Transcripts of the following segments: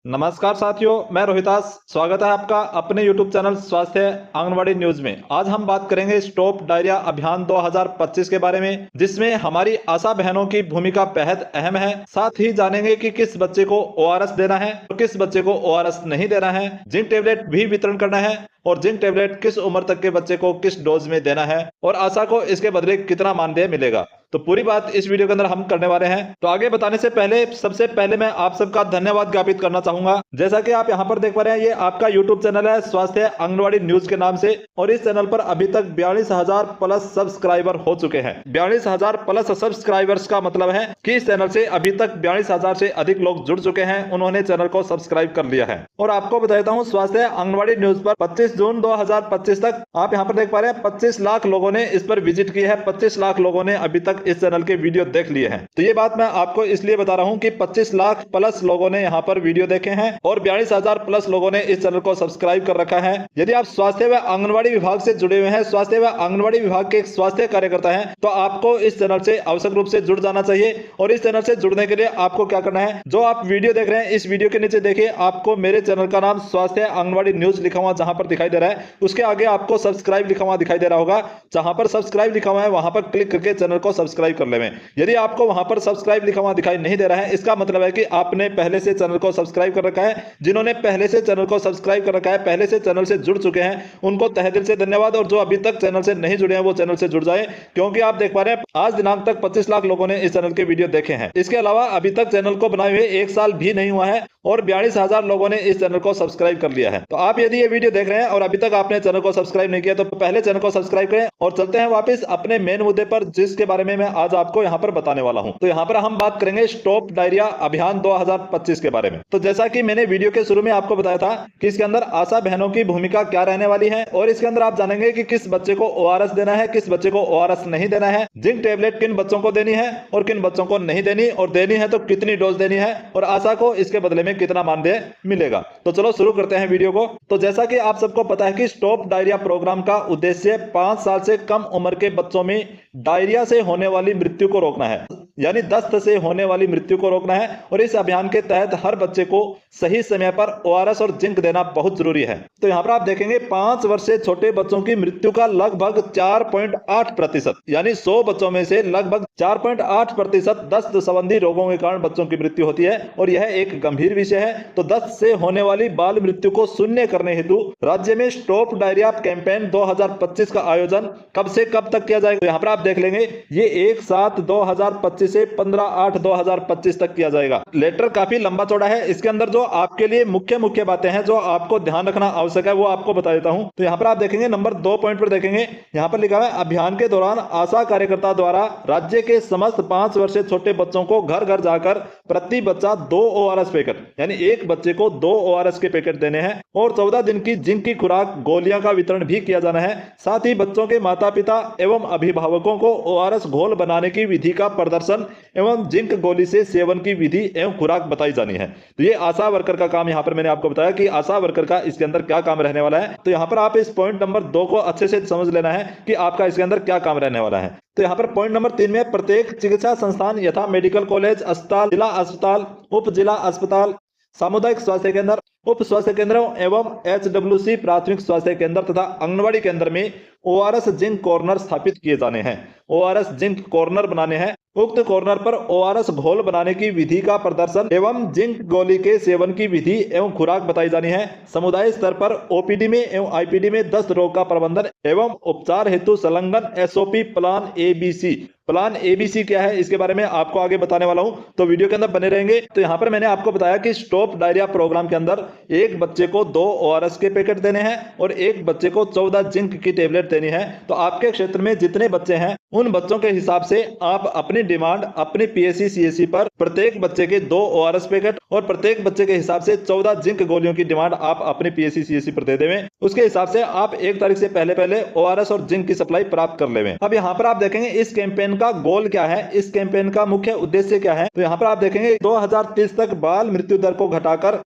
नमस्कार साथियों, मैं रोहितास। स्वागत है आपका अपने YouTube चैनल स्वास्थ्य आंगनवाड़ी न्यूज में। आज हम बात करेंगे स्टॉप डायरिया अभियान 2025 के बारे में, जिसमें हमारी आशा बहनों की भूमिका बेहद अहम है। साथ ही जानेंगे कि किस बच्चे को ORS देना है और किस बच्चे को ORS नहीं देना है, जिंक टेबलेट भी वितरण करना है और जिंक टेबलेट किस उम्र तक के बच्चे को किस डोज में देना है और आशा को इसके बदले कितना मानदेय मिलेगा। तो पूरी बात इस वीडियो के अंदर हम करने वाले हैं। तो आगे बताने से पहले सबसे पहले मैं आप सबका धन्यवाद ज्ञापित करना चाहूंगा। जैसा कि आप यहां पर देख पा रहे हैं, ये आपका YouTube चैनल है स्वास्थ्य आंगनवाड़ी न्यूज के नाम से, और इस चैनल पर अभी तक 42,000 प्लस सब्सक्राइबर हो चुके हैं। 42,000 प्लस सब्सक्राइबर्स का मतलब है कि इस चैनल से अभी तक 42,000 से अधिक लोग जुड़ चुके हैं, उन्होंने चैनल को सब्सक्राइब कर लिया है। और आपको बता देता हूँ, स्वास्थ्य आंगनवाड़ी न्यूज पर 25 जून 2025 तक आप यहाँ पर देख पा रहे हैं 25 लाख लोगों ने इस पर विजिट की है। 25 लाख लोगों ने अभी तक इस चैनल के वीडियो देख लिए हैं। तो ये बात मैं आपको इसलिए बता रहा हूं कि 25 लाख प्लस लोगों ने यहां पर वीडियो देखे हैं और 42,000 प्लस लोगों ने इस चैनल को सब्सक्राइब कर रखा है। यदि आप स्वास्थ्य व आंगनवाड़ी विभाग से जुड़े हुए हैं, स्वास्थ्य व आंगनवाड़ी विभाग के एक स्वास्थ्य कार्यकर्ता हैं, तो आपको इस चैनल से आवश्यक रूप से जुड़ जाना चाहिए। और इस चैनल से जुड़ने के लिए आपको क्या करना है, जो आप वीडियो देख रहे हैं इस वीडियो के नीचे देखिए, आपको मेरे चैनल का नाम स्वास्थ्य आंगनवाड़ी न्यूज लिखा हुआ जहां पर दिखाई दे रहा है, उसके आगे आपको सब्सक्राइब लिखा हुआ दिखाई दे रहा होगा। जहां पर सब्सक्राइब लिखा हुआ है वहां पर क्लिक करके चैनल को सब्सक्राइब कर लें। यदि आपको वहां पर सब्सक्राइब लिखा हुआ दिखाई नहीं दे रहा है, इसका मतलब है कि आपने पहले से चैनल को सब्सक्राइब कर रखा है। जिन्होंने पहले से चैनल को सब्सक्राइब कर रखा है, पहले से चैनल से जुड़ चुके हैं, उनको तहे दिल से धन्यवाद। और जो अभी तक चैनल से नहीं जुड़े हैं वो चैनल से जुड़ जाए, क्योंकि आप देख पा रहे हैं आज दिनांक तक 25 लाख लोगों ने इस चैनल के वीडियो देखे हैं। इसके अलावा अभी तक चैनल को बनाए हुए 1 साल भी नहीं हुआ है और 42,000 लोगों ने इस चैनल को सब्सक्राइब कर लिया है। तो आप यदि ये वीडियो देख रहे हैं और अभी तक आपने चैनल को सब्सक्राइब नहीं किया, तो पहले चैनल को सब्सक्राइब करें। और चलते हैं वापस अपने मेन मुद्दे पर, जिसके बारे में मैं आज आपको यहाँ पर बताने वाला हूँ। तो यहाँ पर हम बात करेंगे स्टॉप डायरिया अभियान 2025 के बारे में। तो जैसा कि मैंने वीडियो के शुरू में आपको बताया था कि इसके अंदर आशा बहनों की भूमिका क्या रहने वाली है, और इसके अंदर आप जानेंगे कि किस बच्चे को ORS देना है, किस बच्चे को ORS नहीं देना है, जिंक टेबलेट किन बच्चों को देनी है और किन बच्चों को नहीं देनी, और देनी है तो कितनी डोज देनी है, और आशा को इसके बदले में कितना मानदेय मिलेगा। तो चलो शुरू करते हैं वीडियो को। तो जैसा कि आप सबको पता है कि स्टॉप डायरिया प्रोग्राम का उद्देश्य 5 साल से कम उम्र के बच्चों में डायरिया से होने वाली मृत्यु को रोकना है, यानी दस्त से होने वाली मृत्यु को रोकना है। और इस अभियान के तहत हर बच्चे को सही समय पर ORS और जिंक देना बहुत जरूरी है। तो यहाँ पर आप देखेंगे 5 वर्ष से छोटे बच्चों की मृत्यु का लगभग 4.8%, यानी 100 बच्चों में से लगभग 4.8% दस्त संबंधी रोगों के कारण बच्चों की मृत्यु होती है, और यह एक गंभीर विषय है। तो दस्त से होने वाली बाल मृत्यु को शून्य करने हेतु राज्य में स्टॉप डायरिया कैंपेन 2025 का आयोजन कब से कब तक किया जाएगा, तो यहाँ पर आप देख लेंगे ये 1/7/2025 से 15/8/2025 तक किया जाएगा। लेटर काफी लंबा चौड़ा है। इसके अंदर जो आपके लिए मुख्य बातें हैं जो आपको ध्यान रखना आवश्यक है, वो आपको बता देता हूं। तो यहाँ पर आप देखेंगे नंबर 2 पॉइंट पर देखेंगे, यहाँ पर लिखा है अभियान के दौरान आशा कार्यकर्ता द्वारा राज्य के समस्त 5 वर्ष से छोटे बच्चों को घर घर जाकर प्रति बच्चा 2 ORS पैकेट, यानी एक बच्चे को 2 ORS के पैकेट देने हैं, और 14 दिन की जिंक की खुराक गोलियां का वितरण भी किया जाना है। साथ ही बच्चों के माता पिता एवं अभिभावकों को ORS घोल बनाने की विधि का प्रदर्शन एवं जिंक गोली से सेवन की विधि एवं खुराक बताई जानी है। तो ये आशा वर्कर का काम, यहाँ पर मैंने आपको बताया कि आशा वर्कर का इसके अंदर क्या काम रहने वाला है। तो यहाँ पर आप इस पॉइंट नंबर 2 को अच्छे से समझ लेना है कि आपका इसके अंदर क्या काम रहने वाला है। तो यहाँ पर पॉइंट नंबर 3 में प्रत्येक चिकित्सा संस्थान यथा मेडिकल कॉलेज, अस्पताल, जिला अस्पताल, उप जिला अस्पताल, सामुदायिक स्वास्थ्य केंद्र, उप स्वास्थ्य केंद्रों एवं HWC प्राथमिक स्वास्थ्य केंद्र तथा आंगनवाड़ी केंद्र में ORS जिंक कॉर्नर स्थापित किए जाने हैं। ORS जिंक कॉर्नर बनाने हैं। उक्त कॉर्नर पर ORS घोल बनाने की विधि का प्रदर्शन एवं जिंक गोली के सेवन की विधि एवं खुराक बताई जानी है। समुदाय स्तर पर OPD में एवं IPD में दस्त रोग का प्रबंधन एवं उपचार हेतु संलग्न SOP plan ABC। Plan ABC क्या है, इसके बारे में आपको आगे बताने वाला हूं, तो वीडियो के अंदर बने रहेंगे। तो यहाँ पर मैंने आपको बताया कि स्टॉप डायरिया प्रोग्राम के अंदर एक बच्चे को 2 ORS के पैकेट देने हैं और एक बच्चे को 14 जिंक की टेबलेट देनी है। तो आपके क्षेत्र में जितने बच्चे हैं उन बच्चों के हिसाब से आप अपनी डिमांड अपनी PSC CSC पर प्रत्येक बच्चे के 2 ORS पैकेट और प्रत्येक बच्चे के हिसाब से 14 जिंक गोलियों की डिमांड आप अपनी PSC CSC पर दे देवें। उसके हिसाब से आप 1 तारीख से पहले ORS और जिंक की सप्लाई प्राप्त कर लेवें। अब यहाँ पर आप देखेंगे इस कैंपेन का गोल क्या है, इस कैंपेन का मुख्य उद्देश्य क्या है। तो यहाँ पर आप देखेंगे 2030 तक बाल मृत्यु दर को घटाकर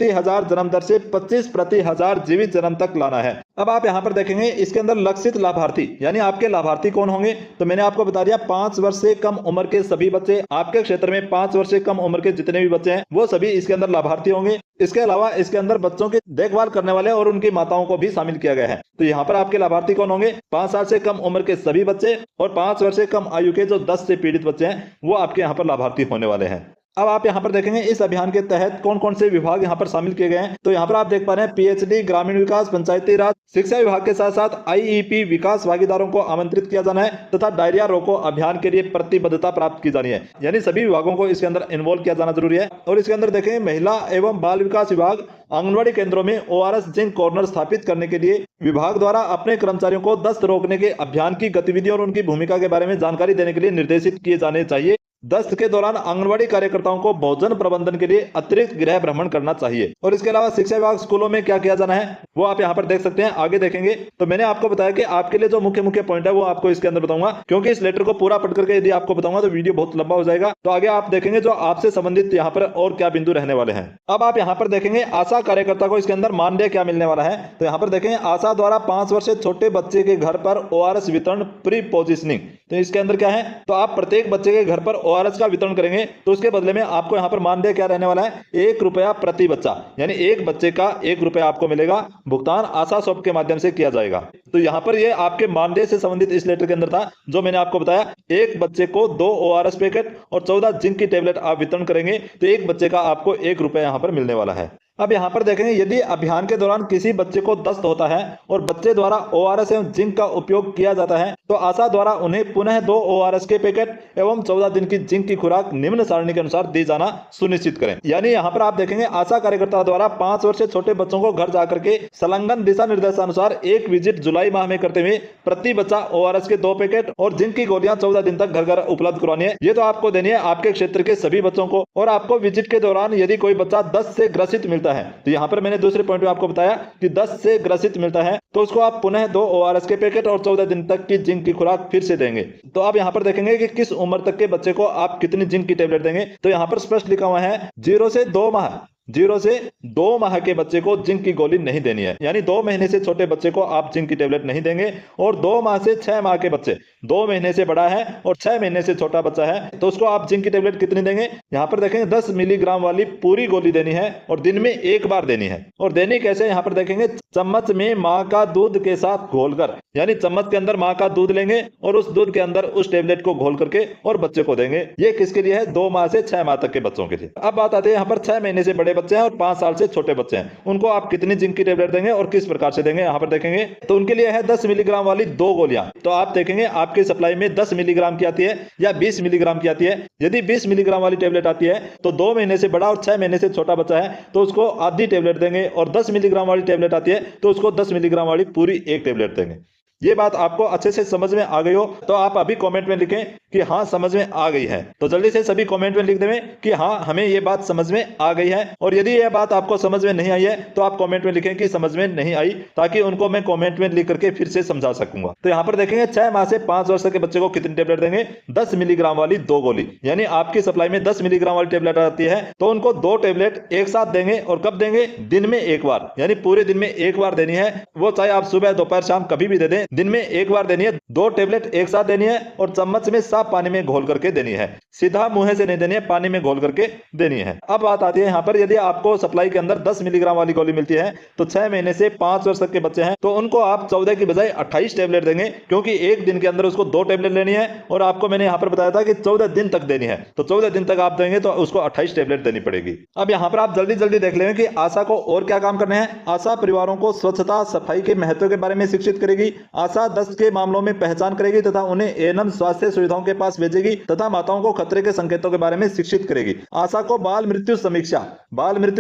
प्रति हजार जन्म दर से 25 प्रति हजार जीवित जन्म तक लाना है। अब आप यहाँ पर देखेंगे इसके अंदर लक्षित लाभार्थी यानी आपके लाभार्थी कौन होंगे, तो मैंने आपको बता दिया 5 वर्ष से कम उम्र के सभी बच्चे, आपके क्षेत्र में 5 वर्ष से कम उम्र के जितने भी बच्चे हैं वो सभी इसके अंदर लाभार्थी होंगे। इसके अलावा इसके अंदर बच्चों की देखभाल करने वाले और उनकी माताओं को भी शामिल किया गया है। तो यहाँ पर आपके लाभार्थी कौन होंगे, 5 साल से कम उम्र के सभी बच्चे और 5 वर्ष से कम आयु के जो 10 से पीड़ित बच्चे हैं वो आपके यहाँ पर लाभार्थी होने वाले हैं। अब आप यहाँ पर देखेंगे इस अभियान के तहत कौन कौन से विभाग यहाँ पर शामिल किए गए हैं। तो यहाँ पर आप देख पा रहे हैं पीएचडी, ग्रामीण विकास, पंचायती राज, शिक्षा विभाग के साथ साथ आईईपी विकास भागीदारों को आमंत्रित किया जाना है तथा डायरिया रोको अभियान के लिए प्रतिबद्धता प्राप्त की जानी है। यानी सभी विभागों को इसके अंदर इन्वॉल्व किया जाना जरूरी है। और इसके अंदर देखेंगे महिला एवं बाल विकास विभाग आंगनबाड़ी केंद्रों में ORS जिंक कॉर्नर स्थापित करने के लिए विभाग द्वारा अपने कर्मचारियों को दस्त रोकने के अभियान की गतिविधियों और उनकी भूमिका के बारे में जानकारी देने के लिए निर्देशित किए जाने चाहिए। दस्त के दौरान आंगनबाड़ी कार्यकर्ताओं को भोजन प्रबंधन के लिए अतिरिक्त गृह भ्रमण करना चाहिए। और इसके अलावा शिक्षा विभाग स्कूलों में क्या किया जाना है वो आप यहाँ पर देख सकते हैं, आगे देखेंगे। तो मैंने आपको बताया कि आपके लिए जो मुख्य मुख्य पॉइंट है वो आपको इसके अंदर बताऊंगा, क्योंकि इस लेटर को पूरा पढ़ करके यदि आपको बताऊंगा तो वीडियो बहुत लंबा हो जाएगा। तो आगे आप देखेंगे जो आपसे संबंधित यहाँ पर और क्या बिंदु रहने वाले हैं। अब आप यहाँ पर देखेंगे आशा कार्यकर्ता को इसके अंदर मानदेय क्या मिलने वाला है। तो यहाँ पर देखेंगे आशा द्वारा 5 वर्ष से छोटे बच्चे के घर पर ORS वितरण प्री पोजिशनिंग। तो इसके अंदर क्या है, तो आप प्रत्येक बच्चे के घर पर ORS का वितरण करेंगे तो उसके बदले में आपको यहाँ पर मानदेय क्या रहने वाला है, 1 रुपया प्रति बच्चा, यानी एक बच्चे का 1 रुपया आपको मिलेगा। भुगतान आशा शॉप के माध्यम से किया जाएगा। तो यहाँ पर ये आपके मानदेय से संबंधित इस लेटर के अंदर था जो मैंने आपको बताया। एक बच्चे को 2 ORS पैकेट और 14 जिंक की टेबलेट आप वितरण करेंगे तो एक बच्चे का आपको 1 रुपया यहाँ पर मिलने वाला है। अब यहाँ पर देखेंगे यदि अभियान के दौरान किसी बच्चे को दस्त होता है और बच्चे द्वारा ORS एवं जिंक का उपयोग किया जाता है तो आशा द्वारा उन्हें पुनः 2 ORS के पैकेट एवं 14 दिन की जिंक की खुराक निम्न सारणी के अनुसार दी जाना सुनिश्चित करें। यानी यहाँ पर आप देखेंगे आशा कार्यकर्ता द्वारा 5 वर्ष से छोटे बच्चों को घर जाकर के संलग्न दिशा निर्देशानुसार एक विजिट जुलाई माह में करते हुए प्रति बच्चा ORS के 2 पैकेट और जिंक की गोलियां 14 दिन तक घर घर उपलब्ध करवानी है। ये तो आपको देनी है आपके क्षेत्र के सभी बच्चों को। और आपको विजिट के दौरान यदि कोई बच्चा दस्त से ग्रसित मिलता है तो यहाँ पर मैंने दूसरे पॉइंट में आपको बताया कि 10 से ग्रसित मिलता है तो उसको आप पुनः 2 ORS के पैकेट और 14 दिन तक की जिंक की खुराक फिर से देंगे। तो आप यहाँ पर देखेंगे कि किस उम्र तक के बच्चे को आप कितनी जिंक की टेबलेट देंगे। तो यहाँ पर स्पष्ट लिखा हुआ है 0 से 2 माह के बच्चे को जिंक की गोली नहीं देनी है, यानी 2 महीने से छोटे बच्चे को आप जिंक की टेबलेट नहीं देंगे। और 2 माह से 6 माह के बच्चे, 2 महीने से बड़ा है और 6 महीने से छोटा बच्चा है तो उसको आप जिंक की टेबलेट कितनी देंगे, यहाँ पर देखेंगे 10 मिलीग्राम वाली पूरी गोली देनी है और दिन में 1 बार देनी है। और देनी कैसे, यहाँ पर देखेंगे चम्मच में माँ का दूध के साथ घोलकर, यानी चम्मच के अंदर माँ का दूध लेंगे और उस दूध के अंदर उस टेबलेट को घोल करके और बच्चे को देंगे। ये किसके लिए है, 2 माह से 6 माह तक के बच्चों के लिए। अब बात आती है यहाँ पर 6 महीने से बड़े बच्चे हैं और 5 साल से छोटे बच्चे हैं, उनको आप कितनी जिंक की टेबलेट देंगे और किस प्रकार से देंगे। यहाँ पर देखेंगे तो उनके लिए है 10 मिलीग्राम वाली 2 गोलियां। तो आप देखेंगे आपकी सप्लाई में 10 मिलीग्राम की आती है या 20 मिलीग्राम की आती है। यदि 20 मिलीग्राम वाली टेबलेट आती है तो 2 महीने से बड़ा और 6 महीने से छोटा बच्चा है तो उसको आधी टेबलेट देंगे। और 10 मिलीग्राम वाली टेबलेट आती है तो उसको 10 मिलीग्राम वाली पूरी 1 टेबलेट देंगे। ये बात आपको अच्छे से समझ में आ गई हो तो आप अभी कमेंट में लिखें कि हाँ समझ में आ गई है। तो जल्दी से सभी कमेंट में लिख दें कि हाँ हमें ये बात समझ में आ गई है। और यदि ये बात आपको समझ में नहीं आई है तो आप कमेंट में लिखें कि समझ में नहीं आई, ताकि उनको मैं कमेंट में लिख करके फिर से समझा सकूंगा। तो यहाँ पर देखेंगे 6 माह से 5 वर्ष के बच्चे को कितनी टेबलेट देंगे, 10 मिलीग्राम वाली 2 गोली। यानी आपकी सप्लाई में 10 मिलीग्राम वाली टेबलेट आती है तो उनको 2 टेबलेट एक साथ देंगे। और कब देंगे, दिन में 1 बार, यानी पूरे दिन में 1 बार देनी है। वो चाहे आप सुबह दोपहर शाम कभी भी दे दें, दिन में 1 बार देनी है। 2 टेबलेट एक साथ देनी है और चम्मच में साफ पानी में घोल करके देनी है, सीधा मुंह से नहीं देनी है, पानी में घोल करके देनी है। अब बात आती है यहाँ पर यदि आपको सप्लाई के अंदर 10 मिलीग्राम वाली गोली मिलती है तो 6 महीने से 5 वर्ष तक के बच्चे हैं तो उनको आप 14 की बजाय 28 टेबलेट देंगे, क्योंकि एक दिन के अंदर उसको 2 टेबलेट लेनी है। और आपको मैंने यहाँ पर बताया था कि 14 दिन तक देनी है, तो 14 दिन तक आप देंगे तो उसको 28 टेबलेट देनी पड़ेगी। अब यहाँ पर आप जल्दी जल्दी देख लेंगे कि आशा को और क्या काम करने हैं। आशा परिवारों को स्वच्छता सफाई के महत्व के बारे में शिक्षित करेगी। आशा दस्त के मामलों में पहचान करेगी तथा उन्हें एएनएम स्वास्थ्य सुविधाओं के पास भेजेगी तथा माताओं को खतरे के संकेतों के बारे में शिक्षित करेगी। आशा को बाल मृत्यु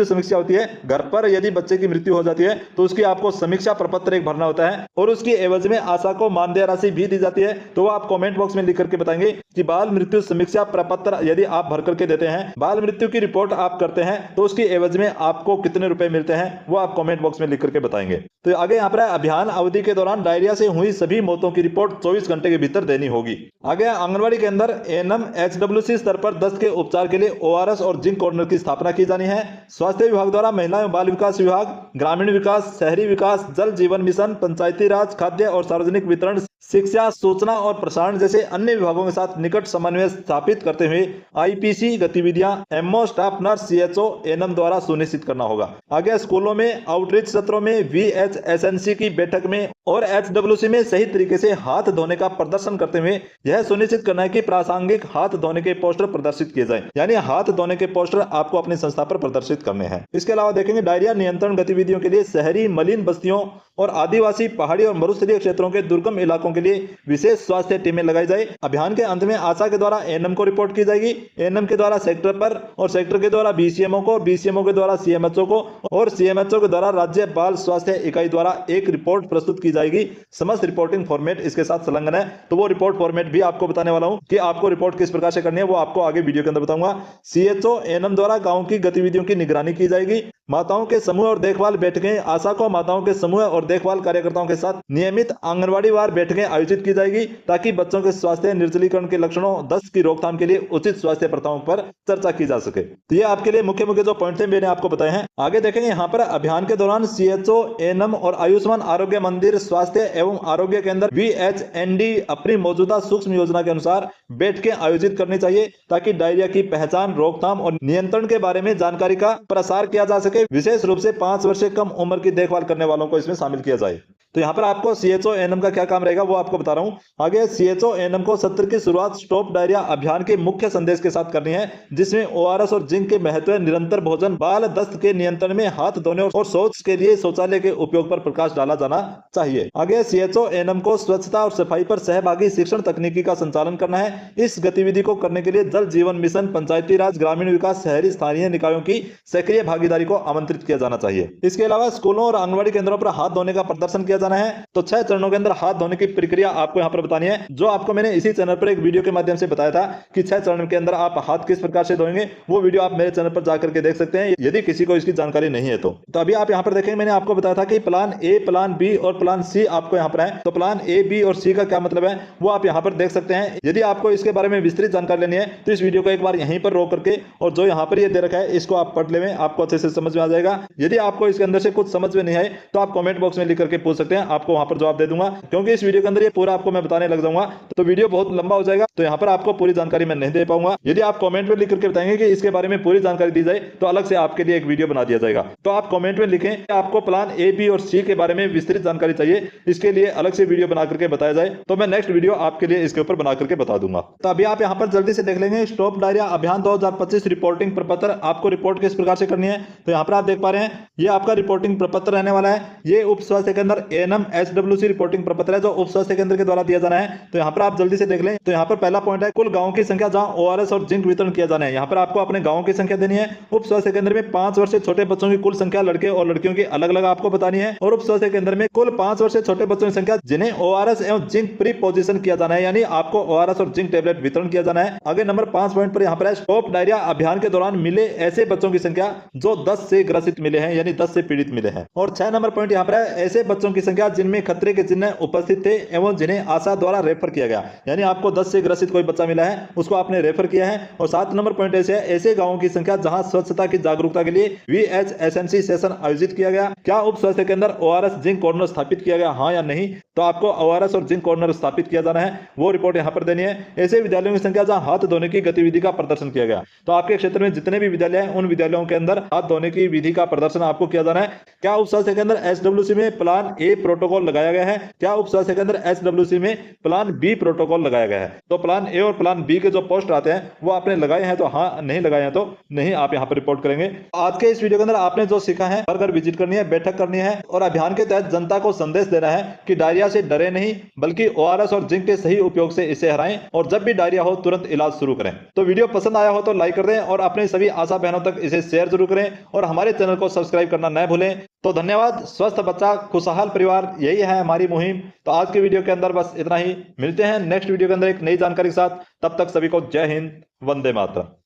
समीक्षा होती है। घर पर यदि बच्चे की मृत्यु हो जाती है तो उसकी आपको समीक्षा प्रपत्र एक भरना होता है और उसकी एवज में आशा को मानदेय राशि भी दी जाती है। तो आप कमेंट बॉक्स में लिख करके बताएंगे कि बाल मृत्यु समीक्षा प्रपत्र यदि आप भर करके देते हैं, बाल मृत्यु की रिपोर्ट आप करते हैं तो उसकी एवज में आपको कितने रुपए मिलते हैं वो आप कमेंट बॉक्स में लिख करके बताएंगे। तो आगे यहाँ पर अभियान अवधि के दौरान डायरिया से हुई सभी मौतों की रिपोर्ट 24 घंटे के भीतर देनी होगी। आगे आंगनबाड़ी के अंदर एएनएम HWC स्तर पर दस्त के उपचार के लिए ORS और जिंक कॉर्नर की स्थापना की जानी है। स्वास्थ्य विभाग द्वारा महिला एवं बाल विकास विभाग, ग्रामीण विकास, शहरी विकास, जल जीवन मिशन, पंचायती राज, खाद्य और सार्वजनिक वितरण, शिक्षा, सूचना और प्रसारण जैसे अन्य विभागों के साथ निकट समन्वय स्थापित करते हुए IPC गतिविधियां MO, staff nurse, CHO, ANM द्वारा सुनिश्चित करना होगा। आगे स्कूलों में, आउटरीच सत्रों में, VHSNC की बैठक में और HWC में सही तरीके से हाथ धोने का प्रदर्शन करते हुए यह सुनिश्चित करना है कि प्रासंगिक हाथ धोने के पोस्टर प्रदर्शित किए जाएं। यानी हाथ धोने के पोस्टर आपको अपनी संस्था पर प्रदर्शित करने हैं। इसके अलावा देखेंगे डायरिया नियंत्रण गतिविधियों के लिए शहरी मलिन बस्तियों और आदिवासी, पहाड़ी और मरुस्थलीय क्षेत्रों के दुर्गम इलाकों के लिए विशेष स्वास्थ्य टीमें लगाई जाए। अभियान के अंत में आशा के द्वारा एएनएम को रिपोर्ट की जाएगी, एएनएम के द्वारा सेक्टर पर और सेक्टर के द्वारा BCMO को, BCMO के द्वारा CMHO को और CMHO के द्वारा राज्य बाल स्वास्थ्य इकाई द्वारा एक रिपोर्ट प्रस्तुत की जाएगी। समस्त रिपोर्टिंग फॉर्मेट इसके साथ संलग्न है, तो वो रिपोर्ट फॉर्मेट भी आपको बताने वाला हूं कि आपको रिपोर्ट किस प्रकार से करनी है, वो आपको आगे वीडियो के अंदर बताऊंगा। CHO एएनएम द्वारा गांव की गतिविधियों की निगरानी की जाएगी। माताओं के समूह और देखभाल बैठकें, आशा को माताओं के समूह और देखभाल कार्यकर्ताओं के साथ नियमित आंगनबाड़ी वार बैठकें आयोजित की जाएगी ताकि बच्चों के स्वास्थ्य, निर्जलीकरण के लक्षणों, दस्त की रोकथाम के लिए उचित स्वास्थ्य प्रथाओं पर चर्चा की जा सके। तो ये आपके लिए मुख्य मुख्य जो पॉइंट थे मैंने आपको बताए हैं। आगे देखेंगे यहाँ पर अभियान के दौरान CHO, एएनएम और आयुष्मान आरोग्य मंदिर, स्वास्थ्य एवं आरोग्य केंद्र VHND अपनी मौजूदा सूक्ष्म योजना के अनुसार बैठकें आयोजित करनी चाहिए ताकि डायरिया की पहचान, रोकथाम और नियंत्रण के बारे में जानकारी का प्रसार किया जा सके। विशेष रूप से 5 वर्ष से कम उम्र की देखभाल करने वालों को इसमें शामिल किया जाए। तो यहाँ पर आपको CHO एएनएम का क्या काम रहेगा वो आपको बता रहा हूँ। आगे CHO एएनएम को सत्र की शुरुआत स्टॉप डायरिया अभियान के मुख्य संदेश के साथ करनी है, जिसमें ORS और जिंक के महत्व, निरंतर भोजन, बाल दस्त के नियंत्रण में हाथ धोने और शौच के लिए शौचालय के उपयोग पर प्रकाश डाला जाना चाहिए। आगे CHO एएनएम को स्वच्छता और सफाई पर सहभागी शिक्षण तकनीकी का संचालन करना है। इस गतिविधि को करने के लिए जल जीवन मिशन, पंचायती राज, ग्रामीण विकास, शहरी स्थानीय निकायों की सक्रिय भागीदारी को आमंत्रित किया जाना चाहिए। इसके अलावा स्कूलों और आंगनबाड़ी केंद्रों पर हाथ धोने का प्रदर्शन किया जाना है। तो 6 चरणों के अंदर हाथ धोने की प्रक्रिया आपको यहाँ पर बतानी है, जो आपको मैंने इसी चैनल पर एक वीडियो के माध्यम से बताया था कि 6 चरणों के अंदर आप हाथ किस प्रकार से धोएंगे। वो वीडियो आप मेरे चैनल पर जाकर के देख सकते हैं यदि किसी को इसकी जानकारी नहीं है तो अभी आप यहाँ पर देखेंगे मैंने आपको बताया था कि प्लान A, प्लान B और प्लान C आपको यहाँ पर है। तो प्लान A, B और C का क्या मतलब है वो आप यहाँ पर देख सकते हैं। यदि आपको इसके बारे में विस्तृत जानकारी लेनी है तो इस वीडियो को एक बार यहीं पर रोक करके और जो यहाँ पर ये दे रखा है इसको आप पढ़ लें, आपको अच्छे से समझ में आ जाएगा। यदि आपको इसके अंदर से कुछ समझ में नहीं आए तो आप कमेंट बॉक्स में लिख करके पूछ सकते हैं, आपको वहां पर जवाब दे दूंगा। क्योंकि इस वीडियो के अंदर ये पूरा आपको मैं बताने लग जाऊंगा तो वीडियो बहुत लंबा हो जाएगा, तो यहाँ पर आपको पूरी जानकारी मैं नहीं दे पाऊंगा। यदि आप कमेंट में लिख करके बताएंगे कि इसके बारे में पूरी जानकारी दी जाए तो अलग से आपके लिए एक वीडियो बना दिया जाएगा। तो आप कमेंट में लिखें आपको प्लान A, B और C के बारे में विस्तृत जानकारी चाहिए, इसके लिए अलग से वीडियो बना करके बताया जाए तो मैं नेक्स्ट वीडियो आपके लिए इसके ऊपर बना करके बता दूंगा। तो अभी आप यहाँ पर जल्दी से देख लेंगे स्टॉप डायरिया अभियान 2025 रिपोर्टिंग प्रपत्र आपको रिपोर्ट किस प्रकार से करनी है। तो यहाँ पर आप देख पा रहे हैं ये आपका रिपोर्टिंग प्रपत्र रहने वाला है। ये उप स्वास्थ्य केंद्र एएनएम HWC रिपोर्टिंग प्रपत्र है जो उप स्वास्थ्य केंद्र के द्वारा दिया जाना है। तो यहाँ पर आप जल्दी से देख लें। तो यहाँ पर पहला पॉइंट है कुल गांवों की संख्या जहां ORS और जिंक वितरण किया जाना है। यहाँ पर आपको अपने गांवों की संख्या देनी है। उप स्वास्थ्य केंद्र में 5 वर्ष से छोटे बच्चों की कुल संख्या लड़के और लड़कियों की अलग अलग आपको बतानी है। और उप स्वास्थ्य केंद्र में कुल 5 वर्ष से छोटे बच्चों की संख्या जिन्हें ORS एवं जिंक प्री पोजिशन किया जाना है, यानी आपको ORS और जिंक टेबलेट वितरण किया जाना है। आगे नंबर 5 पॉइंट पर यहाँ पर स्टॉप डायरिया अभियान के दौरान मिले ऐसे बच्चों की संख्या जो 10 से ग्रसित मिले हैं, यानी 10 से पीड़ित मिले हैं। और 6 नंबर पॉइंट यहाँ पर है ऐसे बच्चों की संख्या जिनमें खतरे के चिन्ह उपस्थित थे एवं जिन्हें आशा द्वारा रेफर किया गया, यानी आपको 10 से ग्रसित कोई बच्चा मिला है उसको आपने रेफर किया है। और 7 नंबर पॉइंट ऐसे गांवों की संख्या जहां स्वच्छता की जागरूकता के लिए VHSNC सेशन आयोजित किया गया। क्या उप स्वास्थ्य के अंदर ORS जिंक कॉर्नर स्थापित किया गया, हाँ या नहीं। तो आपको ORS और जिंक कॉर्नर स्थापित किया जाना है, वो रिपोर्ट यहाँ पर देनी है। ऐसे विद्यालयों की संख्या जहां हाथ धोने की गतिविधि का प्रदर्शन किया गया। तो आपके क्षेत्र में जितने भी विद्यालय हैं उन विद्यालयों के अंदर हाथ धोने की विधि का प्रदर्शन आपको किया जाना है। क्या उप स्वास्थ्य के अंदर HWC में प्लान A प्रोटोकॉल लगाया गया है, क्या उप स्वास्थ्य के अंदर HWC में प्लान B प्रोटोकॉल लगाया गया है। तो प्लान A और प्लान B के जो पोस्ट आते हैं वो आपने लगाए हैं तो हाँ, नहीं लगाए हैं तो नहीं, आप यहाँ पर रिपोर्ट करेंगे। आज के इस वीडियो के अंदर आपने जो सीखा है, घर घर विजिट करनी है, बैठक करनी है और अभियान के तहत जनता को संदेश देना है कि डायरिया से डरे नहीं बल्कि ORS और जिंक के सही उपयोग से इसे हराएं और जब भी डायरिया हो तुरंत इलाज शुरू करें। तो वीडियो पसंद आया हो तो लाइक कर दें और अपने सभी आशा बहनों तक इसे शेयर जरूर करें और हमारे चैनल को सब्सक्राइब करना न भूलें। तो धन्यवाद। स्वस्थ बच्चा खुशहाल परिवार, यही है हमारी मुहिम। तो आज के वीडियो के अंदर बस इतना ही। मिलते हैं नेक्स्ट वीडियो के अंदर एक नई जानकारी के साथ। तब तक सभी को जय हिंद, वंदे मातरम।